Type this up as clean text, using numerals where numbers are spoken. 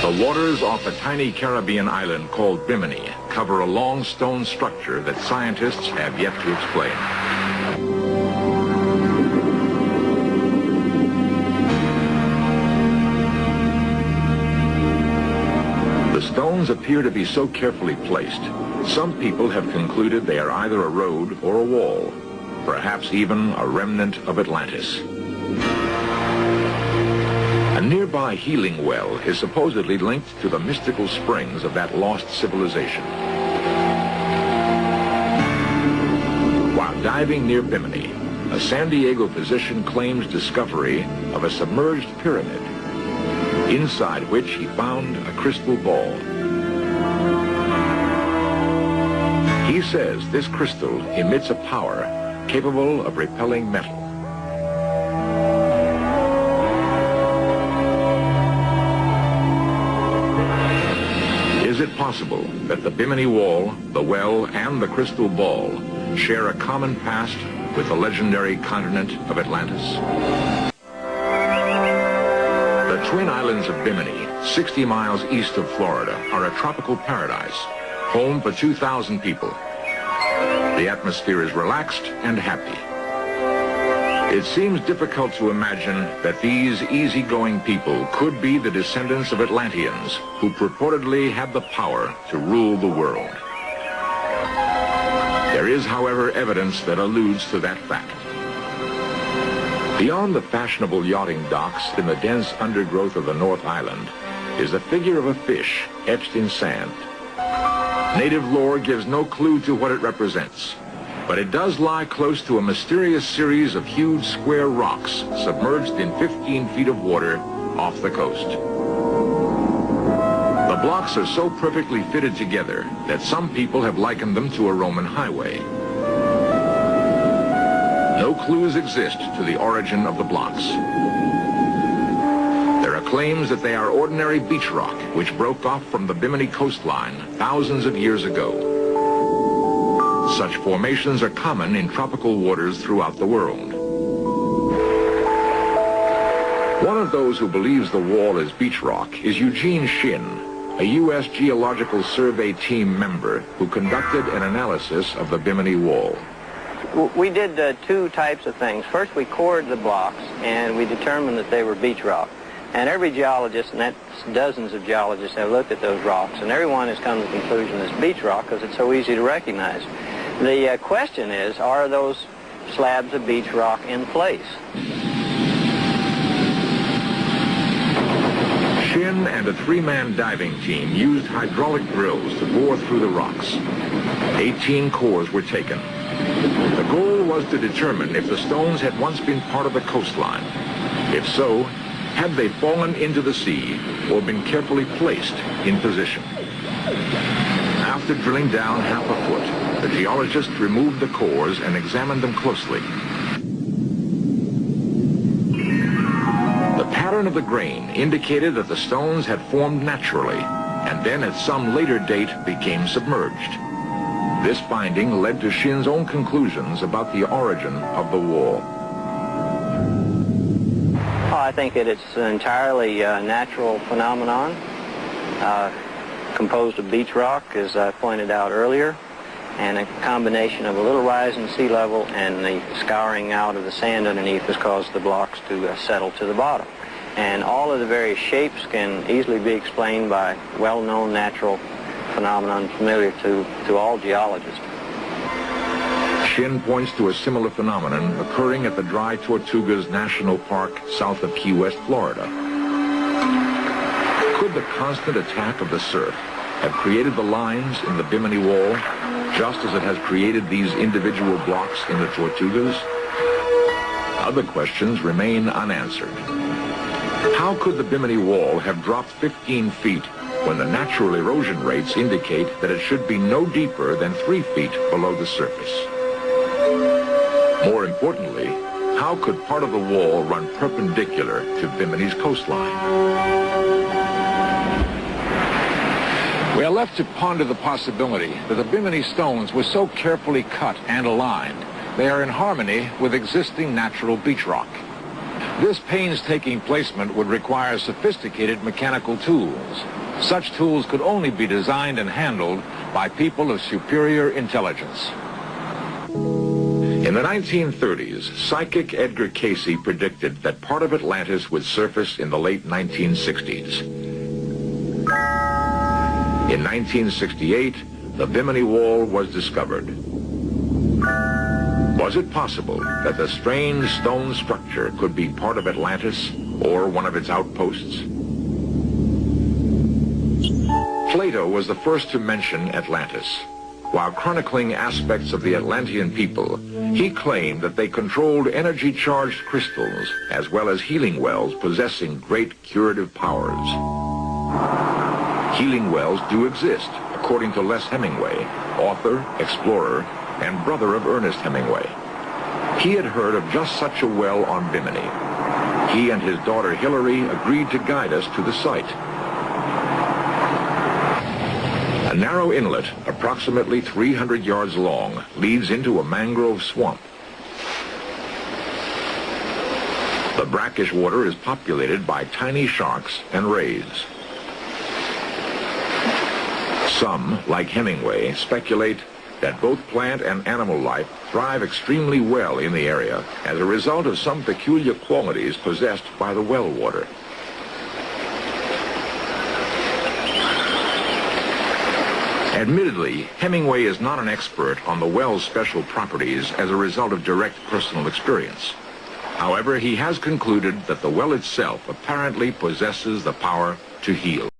The waters off a tiny Caribbean island called Bimini cover a long stone structure that scientists have yet to explain. The stones appear to be so carefully placed, some people have concluded they are either a road or a wall, perhaps even a remnant of Atlantis. A nearby healing well is supposedly linked to the mystical springs of that lost civilization. While diving near Bimini, a San Diego physician claims discovery of a submerged pyramid, inside which he found a crystal ball. He says this crystal emits a power capable of repelling metal. Is it possible that the Bimini Wall, the well, and the crystal ball share a common past with the legendary continent of Atlantis? The Twin Islands of Bimini, 60 miles east of Florida, are a tropical paradise, home for 2,000 people. The atmosphere is relaxed and happy. It seems difficult to imagine that these easygoing people could be the descendants of Atlanteans who purportedly had the power to rule the world. There is, however, evidence that alludes to that fact. Beyond the fashionable yachting docks in the dense undergrowth of the North Island is the figure of a fish etched in sand. Native lore gives no clue to what it represents, but it does lie close to a mysterious series of huge square rocks submerged in 15 feet of water off the coast. The blocks are so perfectly fitted together that some people have likened them to a Roman highway. No clues exist to the origin of the blocks. There are claims that they are ordinary beach rock which broke off from the Bimini coastline thousands of years ago. Such formations are common in tropical waters throughout the world. One of those who believes the wall is beach rock is Eugene Shin, a U.S. Geological Survey team member who conducted an analysis of the Bimini Wall. We did two types of things. First, we cored the blocks, and we determined that they were beach rock. And every geologist, and that's dozens of geologists, have looked at those rocks, and everyone has come to the conclusion it's beach rock because it's so easy to recognize. The question is, are those slabs of beach rock in place? Shin and a three-man diving team used hydraulic drills to bore through the rocks. 18 cores were taken. The goal was to determine if the stones had once been part of the coastline. If so, had they fallen into the sea or been carefully placed in position? After drilling down half a foot, the geologist removed the cores and examined them closely. The pattern of the grain indicated that the stones had formed naturally and then at some later date became submerged. This finding led to Shin's own conclusions about the origin of the wall. I think that it's an entirely natural phenomenon, composed of beach rock, as I pointed out earlier, and a combination of a little rise in sea level and the scouring out of the sand underneath has caused the blocks to settle to the bottom. And all of the various shapes can easily be explained by well-known natural phenomenon familiar to all geologists. Shin points to a similar phenomenon occurring at the Dry Tortugas National Park south of Key West, Florida. Could the constant attack of the surf have created the lines in the Bimini Wall, just as it has created these individual blocks in the Tortugas? Other questions remain unanswered. How could the Bimini Wall have dropped 15 feet when the natural erosion rates indicate that it should be no deeper than 3 feet below the surface? More importantly, how could part of the wall run perpendicular to Bimini's coastline? We are left to ponder the possibility that the Bimini stones were so carefully cut and aligned, they are in harmony with existing natural beach rock. This painstaking placement would require sophisticated mechanical tools. Such tools could only be designed and handled by people of superior intelligence. In the 1930s, psychic Edgar Cayce predicted that part of Atlantis would surface in the late 1960s. In 1968, the Bimini Wall was discovered. Was it possible that the strange stone structure could be part of Atlantis or one of its outposts? Plato was the first to mention Atlantis. While chronicling aspects of the Atlantean people, he claimed that they controlled energy-charged crystals as well as healing wells possessing great curative powers. Healing wells do exist, according to Les Hemingway, author, explorer, and brother of Ernest Hemingway. He had heard of just such a well on Bimini. He and his daughter Hillary agreed to guide us to the site. A narrow inlet, approximately 300 yards long, leads into a mangrove swamp. The brackish water is populated by tiny sharks and rays. Some, like Hemingway, speculate that both plant and animal life thrive extremely well in the area as a result of some peculiar qualities possessed by the well water. Admittedly, Hemingway is not an expert on the well's special properties as a result of direct personal experience. However, he has concluded that the well itself apparently possesses the power to heal.